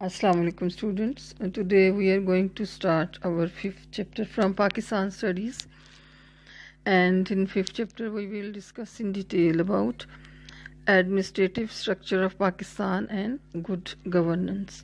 Assalamu alaikum students. Today we are going to start our fifth chapter from Pakistan Studies, and in fifth chapter we will discuss in detail about administrative structure of Pakistan and good governance.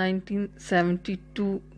1972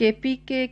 KPK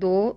2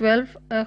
12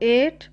8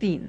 3,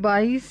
22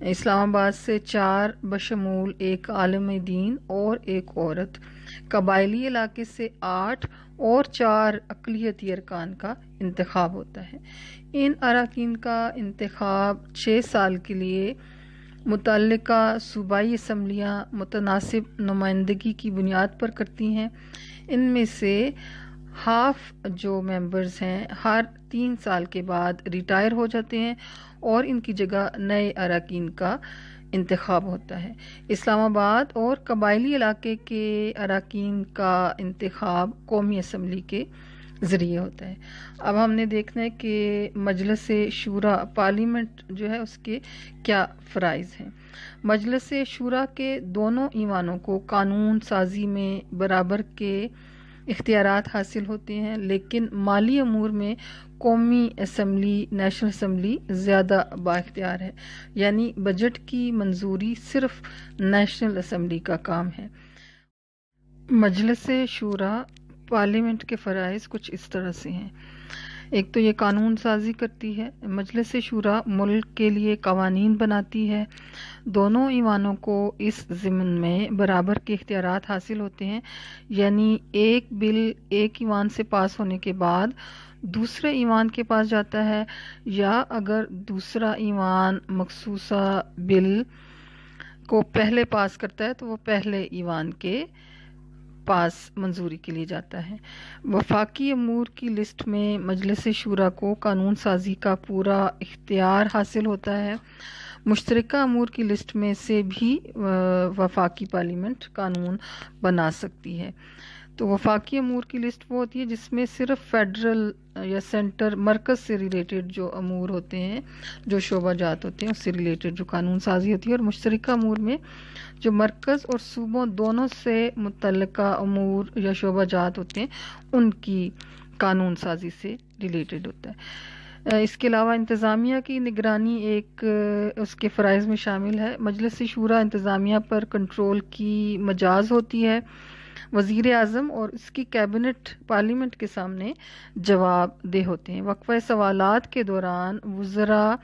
اسلام آباد سے 4 بشمول ایک عالم دین اور ایک عورت، قبائلی علاقے سے 8 اور 4 اقلیتی ارکان کا انتخاب ہوتا ہے۔ ان اراکین کا انتخاب 6 سال کے لیے متعلقہ صوبائی اسمبلیاں متناسب نمائندگی کی بنیاد پر کرتی ہیں۔ ان میں سے ہاف جو ممبرز ہیں ہر 3 سال کے بعد ریٹائر ہو جاتے ہیں اور ان کی جگہ نئے اراکین کا انتخاب ہوتا ہے۔ اسلام آباد اور قبائلی علاقے کے اراکین کا انتخاب قومی اسمبلی کے ذریعے ہوتا ہے۔ اب ہم نے دیکھنا ہے کہ مجلس شورا پارلیمنٹ جو ہے اس کے کیا فرائض ہیں۔ مجلس شورا کے دونوں ایوانوں کو قانون سازی میں برابر کے اختیارات حاصل ہوتے ہیں، لیکن مالی امور میں قومی اسمبلی نیشنل اسمبلی زیادہ بااختیار ہے، یعنی بجٹ کی منظوری صرف نیشنل اسمبلی کا کام ہے۔ مجلس شورا پارلیمنٹ کے فرائض کچھ اس طرح سے ہیں۔ ایک تو یہ قانون سازی کرتی ہے۔ مجلس شورا ملک کے لیے قوانین بناتی ہے۔ دونوں ایوانوں کو اس ضمن میں برابر کے اختیارات حاصل ہوتے ہیں، یعنی ایک بل ایک ایوان سے پاس ہونے کے بعد دوسرے ایوان کے پاس جاتا ہے، یا اگر دوسرا ایوان مخصوصہ بل کو پہلے پاس کرتا ہے تو وہ پہلے ایوان کے پاس منظوری کے لیے جاتا ہے۔ وفاقی امور کی لسٹ میں مجلس شورا کو قانون سازی کا پورا اختیار حاصل ہوتا ہے۔ مشترکہ امور کی لسٹ میں سے بھی وفاقی پارلیمنٹ قانون بنا سکتی ہے۔ تو وفاقی امور کی لسٹ وہ ہوتی ہے جس میں صرف فیڈرل یا سینٹر مرکز سے ریلیٹڈ جو امور ہوتے ہیں، جو شعبہ جات ہوتے ہیں اس سے ریلیٹڈ جو قانون سازی ہوتی ہے، اور مشترکہ امور میں جو مرکز اور صوبوں دونوں سے متعلقہ امور یا شعبہ جات ہوتے ہیں ان کی قانون سازی سے ریلیٹڈ ہوتا ہے۔ اس کے علاوہ انتظامیہ کی نگرانی ایک اس کے فرائض میں شامل ہے۔ مجلس شورا انتظامیہ پر کنٹرول کی مجاز ہوتی ہے۔ وزیر اعظم اور اس کی کیبنٹ پارلیمنٹ کے سامنے جواب دہ ہوتے ہیں۔ وقفہ سوالات کے دوران وزراء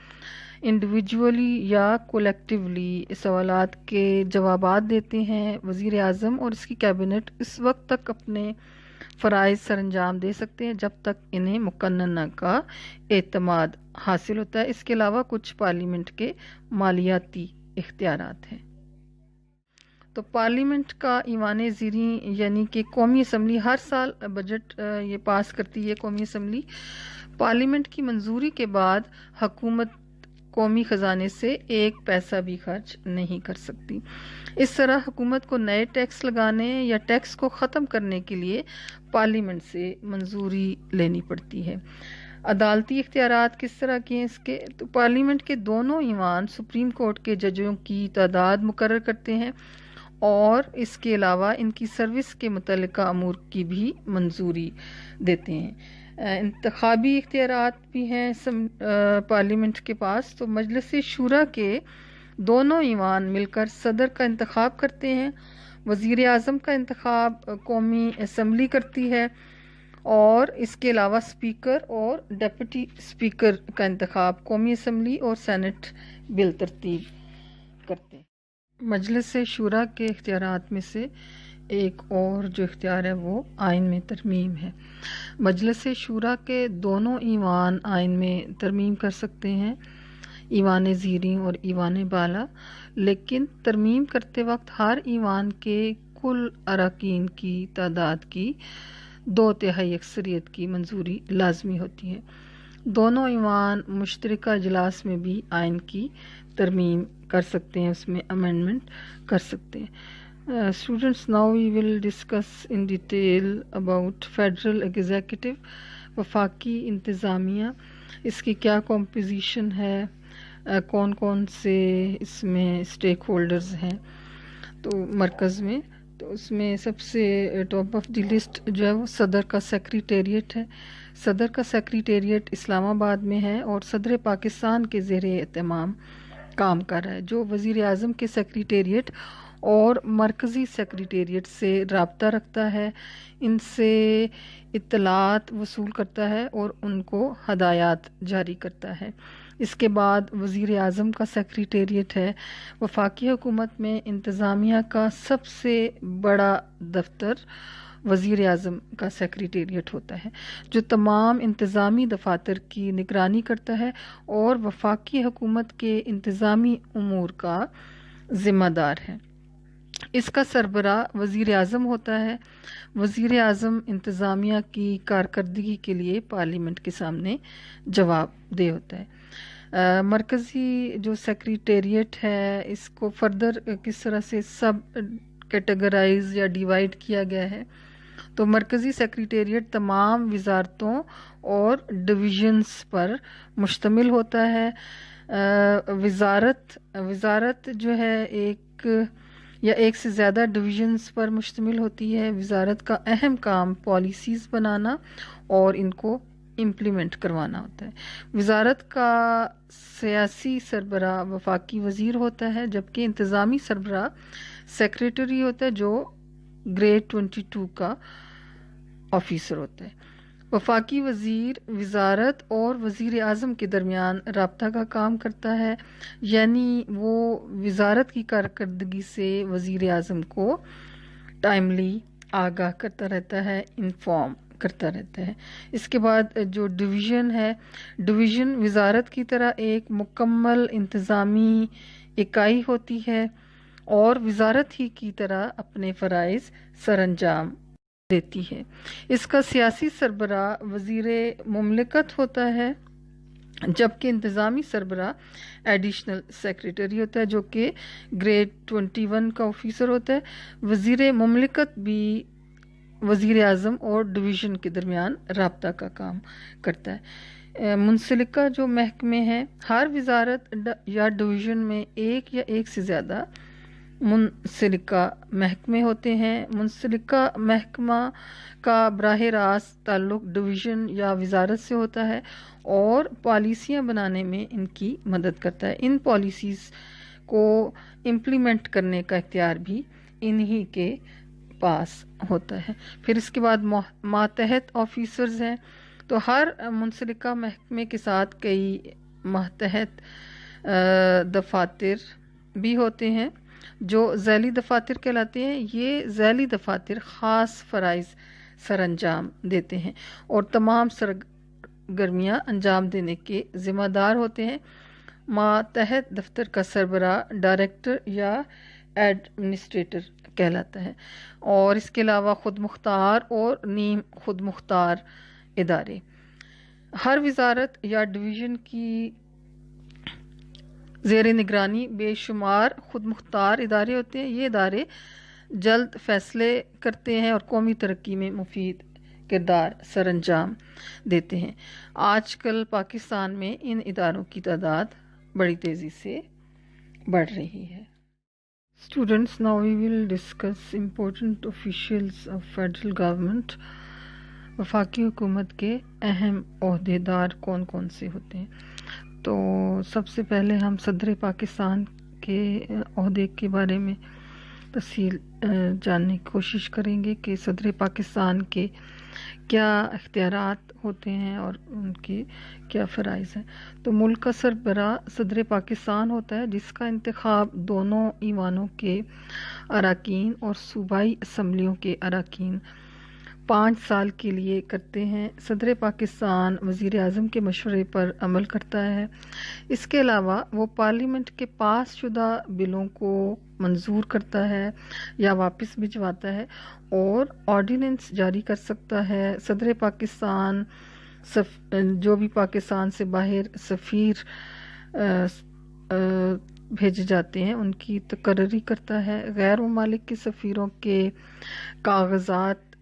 انڈیویجولی یا کولیکٹیولی سوالات کے جوابات دیتے ہیں۔ وزیر اعظم اور اس کی کیبنٹ اس وقت تک اپنے فرائض سر انجام دے سکتے ہیں جب تک انہیں مقننہ کا اعتماد حاصل ہوتا ہے۔ اس کے علاوہ کچھ پارلیمنٹ کے مالیاتی اختیارات ہیں۔ تو پارلیمنٹ کا ایوان زیریں یعنی کہ قومی اسمبلی ہر سال بجٹ یہ پاس کرتی ہے۔ قومی اسمبلی پارلیمنٹ کی منظوری کے بعد حکومت قومی خزانے سے 1 پیسہ بھی خرچ نہیں کر سکتی۔ اس طرح حکومت کو نئے ٹیکس لگانے یا ٹیکس کو ختم کرنے کے لیے پارلیمنٹ سے منظوری لینی پڑتی ہے۔ عدالتی اختیارات کس طرح کے ہیں اس کے؟ تو پارلیمنٹ کے دونوں ایوان سپریم کورٹ کے ججوں کی تعداد مقرر کرتے ہیں اور اس کے علاوہ ان کی سروس کے متعلقہ امور کی بھی منظوری دیتے ہیں۔ انتخابی اختیارات بھی ہیں پارلیمنٹ کے پاس۔ تو مجلس شورا کے دونوں ایوان مل کر صدر کا انتخاب کرتے ہیں۔ وزیر اعظم کا انتخاب قومی اسمبلی کرتی ہے، اور اس کے علاوہ اسپیکر اور ڈپٹی اسپیکر کا انتخاب قومی اسمبلی اور سینٹ بل ترتیب کرتے ہیں۔ مجلس شورا کے اختیارات میں سے ایک اور جو اختیار ہے وہ آئین میں ترمیم ہے۔ مجلس شورا کے دونوں ایوان آئین میں ترمیم کر سکتے ہیں، ایوان زیریں اور ایوان بالا، لیکن ترمیم کرتے وقت ہر ایوان کے کل اراکین کی تعداد کی 2/3 اکثریت کی منظوری لازمی ہوتی ہے۔ دونوں ایوان مشترکہ اجلاس میں بھی آئین کی ترمیم کر سکتے ہیں، اس میں امینڈمنٹ کر سکتے ہیں۔ Students, now we will discuss in detail about federal executive، وفاقی انتظامیہ، اس کی کیا کمپوزیشن ہے، کون کون سے اس میں اسٹیک ہولڈرز ہیں۔ تو مرکز میں تو اس میں سب سے ٹاپ آف دی لسٹ جو ہے وہ صدر کا سیکریٹریٹ ہے۔ صدر کا سیکریٹریٹ اسلام آباد میں ہے اور صدر پاکستان کے زیر اہتمام کام کر رہا ہے، جو وزیر اعظم کے سیکریٹریٹ اور مرکزی سیکریٹریٹ سے رابطہ رکھتا ہے، ان سے اطلاعات وصول کرتا ہے اور ان کو ہدایات جاری کرتا ہے۔ اس کے بعد وزیر اعظم کا سیکریٹریٹ ہے. وفاقی حکومت میں انتظامیہ کا سب سے بڑا دفتر وزیر اعظم کا سیکریٹریٹ ہوتا ہے، جو تمام انتظامی دفاتر کی نگرانی کرتا ہے اور وفاقی حکومت کے انتظامی امور کا ذمہ دار ہے. اس کا سربراہ وزیر اعظم ہوتا ہے. وزیر اعظم انتظامیہ کی کارکردگی کے لیے پارلیمنٹ کے سامنے جواب دہ ہوتا ہے. مرکزی جو سیکریٹریٹ ہے اس کو فردر کس طرح سے سب کیٹیگرائز یا ڈیوائڈ کیا گیا ہے. تو مرکزی سیکریٹریٹ تمام وزارتوں اور ڈویژنز پر مشتمل ہوتا ہے. وزارت جو ہے ایک یا ایک سے زیادہ ڈویژنز پر مشتمل ہوتی ہے. وزارت کا اہم کام پالیسیز بنانا اور ان کو امپلیمنٹ کروانا ہوتا ہے. وزارت کا سیاسی سربراہ وفاقی وزیر ہوتا ہے، جبکہ انتظامی سربراہ سیکریٹری ہوتا ہے جو گریڈ 22 کا آفیسر ہوتا ہے. وفاقی وزیر وزارت اور وزیر اعظم کے درمیان رابطہ کا کام کرتا ہے، یعنی وہ وزارت کی کارکردگی سے وزیر اعظم کو ٹائملی آگاہ کرتا رہتا ہے، انفارم کرتا رہتا ہے. اس کے بعد جو ڈویژن ہے، ڈویژن وزارت کی طرح ایک مکمل انتظامی اکائی ہوتی ہے اور وزارت ہی کی طرح اپنے فرائض سر انجام دیتی ہے. اس کا سیاسی سربراہ وزیر مملکت ہوتا ہے، جبکہ انتظامی سربراہ ایڈیشنل سیکریٹری ہوتا ہے جو کہ گریڈ 21 کا آفیسر ہوتا ہے. وزیر مملکت بھی وزیر اعظم اور ڈویژن کے درمیان رابطہ کا کام کرتا ہے. منسلکہ جو محکمے ہیں، ہر وزارت یا ڈویژن میں ایک یا ایک سے زیادہ منسلکہ محکمے ہوتے ہیں. منسلکہ محکمہ کا براہ راست تعلق ڈویژن یا وزارت سے ہوتا ہے اور پالیسیاں بنانے میں ان کی مدد کرتا ہے. ان پالیسیز کو امپلیمنٹ کرنے کا اختیار بھی انہی کے پاس ہوتا ہے. پھر اس کے بعد ماتحت آفیسرز ہیں. تو ہر منسلکہ محکمے کے ساتھ کئی ماتحت دفاتر بھی ہوتے ہیں جو ذیلی دفاتر کہلاتے ہیں. یہ ذیلی دفاتر خاص فرائض سر انجام دیتے ہیں اور تمام سرگرمیاں انجام دینے کے ذمہ دار ہوتے ہیں. ماتحت دفتر کا سربراہ ڈائریکٹر یا ایڈمنسٹریٹر کہلاتا ہے. اور اس کے علاوہ خود مختار اور نیم خود مختار ادارے. ہر وزارت یا ڈویژن کی زیر نگرانی بے شمار خود مختار ادارے ہوتے ہیں. یہ ادارے جلد فیصلے کرتے ہیں اور قومی ترقی میں مفید کردار سر انجام دیتے ہیں. آج کل پاکستان میں ان اداروں کی تعداد بڑی تیزی سے بڑھ رہی ہے. Students, now we will discuss important officials of federal government. وفاقی حکومت کے اہم عہدیدار کون کون سے ہوتے ہیں؟ تو سب سے پہلے ہم صدر پاکستان کے عہدے کے بارے میں تفصیل جاننے کی کوشش کریں گے کہ صدر پاکستان کے کیا اختیارات ہوتے ہیں اور ان کے کیا فرائض ہیں. تو ملک کا سربراہ صدر پاکستان ہوتا ہے، جس کا انتخاب دونوں ایوانوں کے اراکین اور صوبائی اسمبلیوں کے اراکین 5 سال کے لیے کرتے ہیں. صدر پاکستان وزیر اعظم کے مشورے پر عمل کرتا ہے. اس کے علاوہ وہ پارلیمنٹ کے پاس شدہ بلوں کو منظور کرتا ہے یا واپس بھجواتا ہے اور آرڈیننس جاری کر سکتا ہے. صدر پاکستان جو بھی پاکستان سے باہر سفیر بھیجے جاتے ہیں ان کی تقرری کرتا ہے. غیر ممالک کے سفیروں کے کاغذات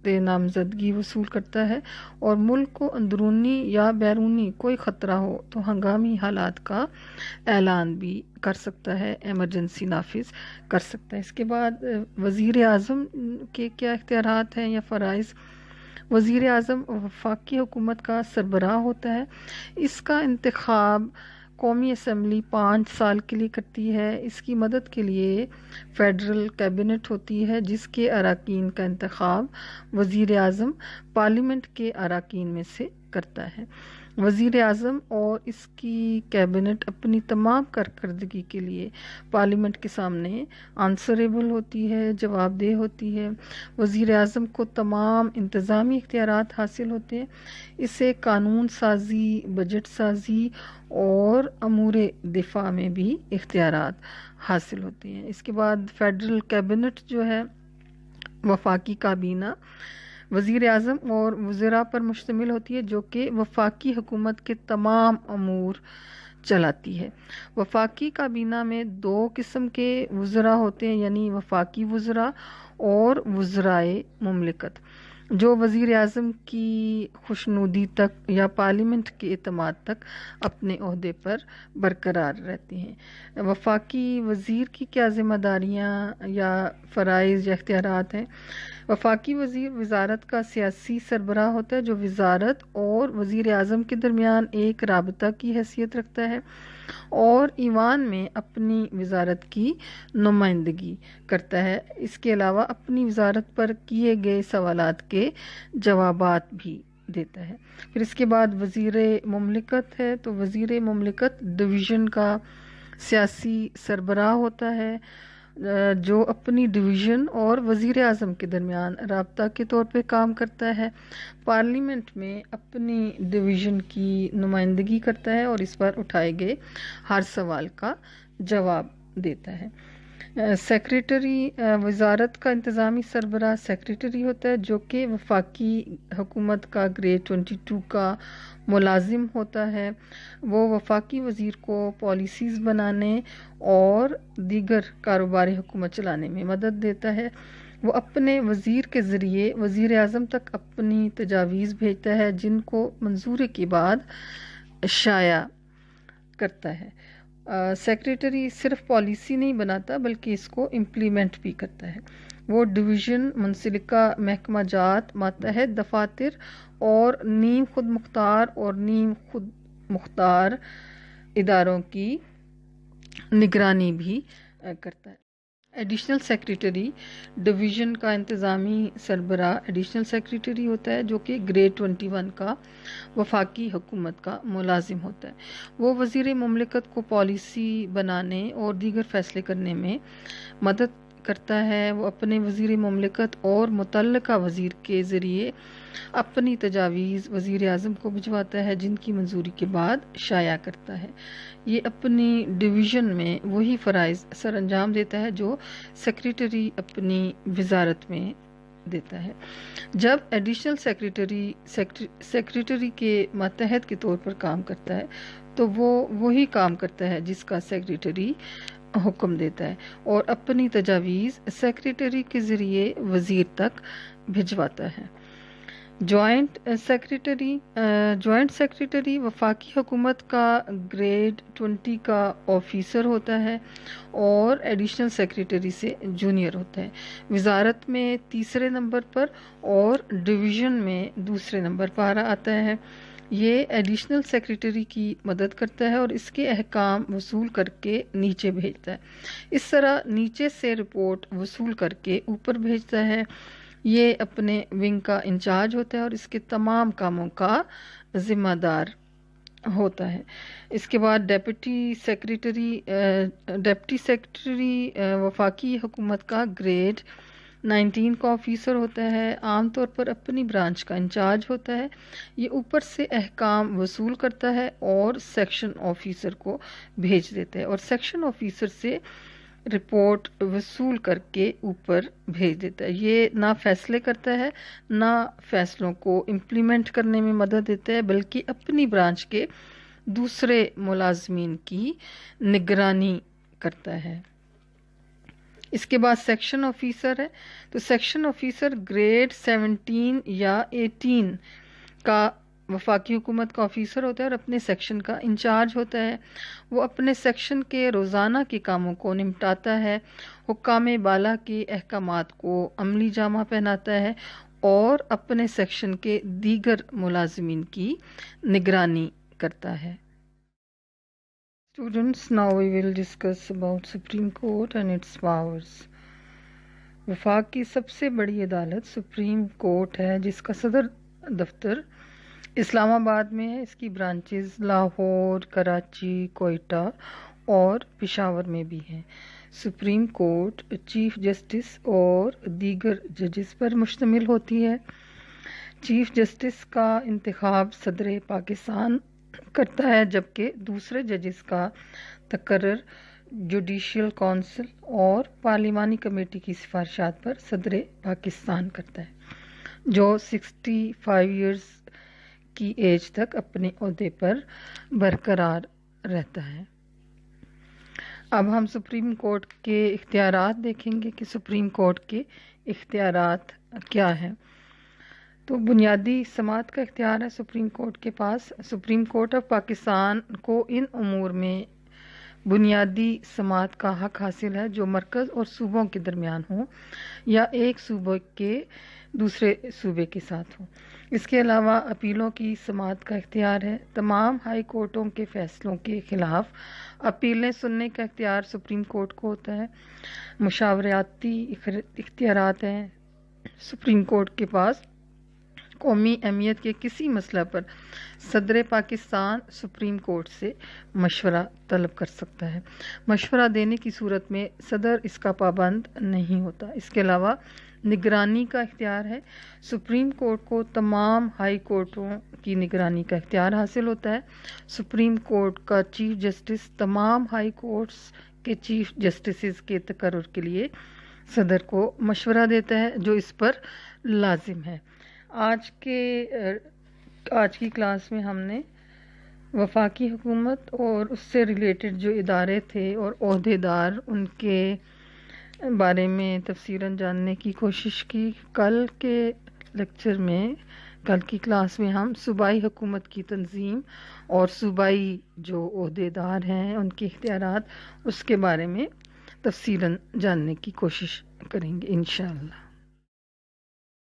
نامزدگی وصول کرتا ہے اور ملک کو اندرونی یا بیرونی کوئی خطرہ ہو تو ہنگامی حالات کا اعلان بھی کر سکتا ہے، ایمرجنسی نافذ کر سکتا ہے. اس کے بعد وزیر اعظم کے کیا اختیارات ہیں یا فرائض؟ وزیر اعظم وفاقی حکومت کا سربراہ ہوتا ہے. اس کا انتخاب قومی اسمبلی 5 سال کے لیے کرتی ہے. اس کی مدد کے لیے فیڈرل کیبنٹ ہوتی ہے جس کے اراکین کا انتخاب وزیر اعظم پارلیمنٹ کے اراکین میں سے کرتا ہے. وزیر اعظم اور اس کی کیبنٹ اپنی تمام کارکردگی کے لیے پارلیمنٹ کے سامنے آنسریبل ہوتی ہے، جواب دہ ہوتی ہے۔ وزیر اعظم کو تمام انتظامی اختیارات حاصل ہوتے ہیں، اسے قانون سازی، بجٹ سازی اور امور دفاع میں بھی اختیارات حاصل ہوتے ہیں۔ اس کے بعد فیڈرل کیبنٹ جو ہے، وفاقی کابینہ وزیر اعظم اور وزراء پر مشتمل ہوتی ہے، جو کہ وفاقی حکومت کے تمام امور چلاتی ہے۔ وفاقی کابینہ میں 2 قسم کے وزراء ہوتے ہیں، یعنی وفاقی وزراء اور وزرائے مملکت، جو وزیر اعظم کی خوشنودی تک یا پارلیمنٹ کے اعتماد تک اپنے عہدے پر برقرار رہتے ہیں۔ وفاقی وزیر کی کیا ذمہ داریاں یا فرائض یا اختیارات ہیں؟ وفاقی وزیر وزارت کا سیاسی سربراہ ہوتا ہے، جو وزارت اور وزیر اعظم کے درمیان ایک رابطہ کی حیثیت رکھتا ہے اور ایوان میں اپنی وزارت کی نمائندگی کرتا ہے۔ اس کے علاوہ اپنی وزارت پر کیے گئے سوالات کے جوابات بھی دیتا ہے۔ پھر اس کے بعد وزیر مملکت ہے، تو وزیر مملکت ڈویژن کا سیاسی سربراہ ہوتا ہے، جو اپنی ڈویژن اور وزیر اعظم کے درمیان رابطہ کے طور پہ کام کرتا ہے، پارلیمنٹ میں اپنی ڈویژن کی نمائندگی کرتا ہے اور اس پر اٹھائے گئے ہر سوال کا جواب دیتا ہے۔ سیکریٹری وزارت کا انتظامی سربراہ سیکریٹری ہوتا ہے، جو کہ وفاقی حکومت کا گریڈ 22 کا ملازم ہوتا ہے۔ وہ وفاقی وزیر کو پالیسیز بنانے اور دیگر کاروبار حکومت چلانے میں مدد دیتا ہے۔ وہ اپنے وزیر کے ذریعے وزیر اعظم تک اپنی تجاویز بھیجتا ہے، جن کو منظوری کے بعد شائع کرتا ہے۔ سیکریٹری صرف پالیسی نہیں بناتا بلکہ اس کو امپلیمنٹ بھی کرتا ہے۔ وہ ڈویژن، منسلکہ محکمہ جات، ماتحت دفاتر اور نیم خود مختار اور نیم خود مختار اداروں کی نگرانی بھی کرتا ہے۔ ایڈیشنل سیکریٹری ڈویژن کا انتظامی سربراہ ایڈیشنل سیکریٹری ہوتا ہے، جو کہ گریڈ 21 کا وفاقی حکومت کا ملازم ہوتا ہے۔ وہ وزیر مملکت کو پالیسی بنانے اور دیگر فیصلے کرنے میں مدد کرتا ہے۔ وہ اپنے وزیر مملکت اور متعلقہ وزیر کے ذریعے اپنی تجاویز وزیر اعظم کو بھجواتا ہے، جن کی منظوری کے بعد شائع کرتا ہے۔ یہ اپنی ڈویژن میں وہی فرائض سر انجام دیتا ہے جو سیکریٹری اپنی وزارت میں دیتا ہے۔ جب ایڈیشنل سیکریٹری کے ماتحت کے طور پر کام کرتا ہے تو وہ وہی کام کرتا ہے جس کا سیکریٹری حکم دیتا ہے اور اپنی تجاویز سیکریٹری کے ذریعے وزیر تک بھجواتا ہے۔ جوائنٹ سیکریٹری وفاقی حکومت کا گریڈ 20 کا آفیسر ہوتا ہے اور ایڈیشنل سیکریٹری سے جونیئر ہوتا ہے۔ وزارت میں 3 نمبر پر اور ڈویژن میں 2 نمبر پر آتا ہے۔ یہ ایڈیشنل سیکریٹری کی مدد کرتا ہے اور اس کے احکام وصول کر کے نیچے بھیجتا ہے۔ اس طرح نیچے سے رپورٹ وصول کر کے اوپر بھیجتا ہے۔ یہ اپنے ونگ کا انچارج ہوتا ہے اور اس کے تمام کاموں کا ذمہ دار ہوتا ہے۔ اس کے بعد ڈیپٹی سیکریٹری وفاقی حکومت کا گریڈ 19 کا آفیسر ہوتا ہے، عام طور پر اپنی برانچ کا انچارج ہوتا ہے۔ یہ اوپر سے احکام وصول کرتا ہے اور سیکشن آفیسر کو بھیج دیتا ہے اور سیکشن آفیسر سے رپورٹ وصول کر کے اوپر بھیج دیتا ہے۔ یہ نہ فیصلے کرتا ہے نہ فیصلوں کو امپلیمنٹ کرنے میں مدد دیتا ہے، بلکہ اپنی برانچ کے دوسرے ملازمین کی نگرانی کرتا ہے۔ اس کے بعد سیکشن آفیسر ہے، تو سیکشن آفیسر گریڈ 17 یا 18 کا وفاقی حکومت کا آفیسر ہوتا ہے اور اپنے سیکشن کا انچارج ہوتا ہے۔ وہ اپنے سیکشن کے روزانہ کے کاموں کو نمٹاتا ہے، حکام بالا کے احکامات کو عملی جامہ پہناتا ہے اور اپنے سیکشن کے دیگر ملازمین کی نگرانی کرتا ہے۔ Students, now we will discuss about Supreme Court and its powers. وفاق کی سب سے بڑی عدالت سپریم کورٹ ہے، جس کا صدر دفتر اسلام آباد میں ہے، اس کی برانچز لاہور، کراچی، کوئٹہ اور پشاور میں بھی ہیں۔ سپریم کورٹ چیف جسٹس اور دیگر ججز پر مشتمل ہوتی ہے۔ چیف جسٹس کا انتخاب صدر پاکستان کرتا ہے، جبکہ دوسرے ججز کا تقرر جوڈیشل کونسل اور پارلیمانی کمیٹی کی سفارشات پر صدر پاکستان کرتا ہے، جو 65 ایئرز کی ایج تک اپنے عہدے پر برقرار رہتا ہے۔ اب ہم سپریم کورٹ کے اختیارات دیکھیں گے کہ سپریم کورٹ کے اختیارات کیا ہیں۔ تو بنیادی سماعت کا اختیار ہے سپریم کورٹ کے پاس۔ سپریم کورٹ آف پاکستان کو ان امور میں بنیادی سماعت کا حق حاصل ہے جو مرکز اور صوبوں کے درمیان ہوں یا ایک صوبے کے دوسرے صوبے کے ساتھ ہوں۔ اس کے علاوہ اپیلوں کی سماعت کا اختیار ہے۔ تمام ہائی کورٹوں کے فیصلوں کے خلاف اپیلیں سننے کا اختیار سپریم کورٹ کو ہوتا ہے۔ مشاورتی اختیارات ہیں سپریم کورٹ کے پاس۔ قومی اہمیت کے کسی مسئلہ پر صدر پاکستان سپریم کورٹ سے مشورہ طلب کر سکتا ہے۔ مشورہ دینے کی صورت میں صدر اس کا پابند نہیں ہوتا۔ اس کے علاوہ نگرانی کا اختیار ہے۔ سپریم کورٹ کو تمام ہائی کورٹوں کی نگرانی کا اختیار حاصل ہوتا ہے۔ سپریم کورٹ کا چیف جسٹس تمام ہائی کورٹس کے چیف جسٹسز کے تقرر کے لیے صدر کو مشورہ دیتا ہے، جو اس پر لازم ہے۔ آج کی کلاس میں ہم نے وفاقی حکومت اور اس سے ریلیٹڈ جو ادارے تھے اور عہدیدار ان کے بارے میں تفصیلاً جاننے کی کوشش کی۔ کل کی کلاس میں ہم صوبائی حکومت کی تنظیم اور صوبائی جو عہدیدار ہیں ان کے اختیارات، اس کے بارے میں تفصیلاً جاننے کی کوشش کریں گے انشاءاللہ۔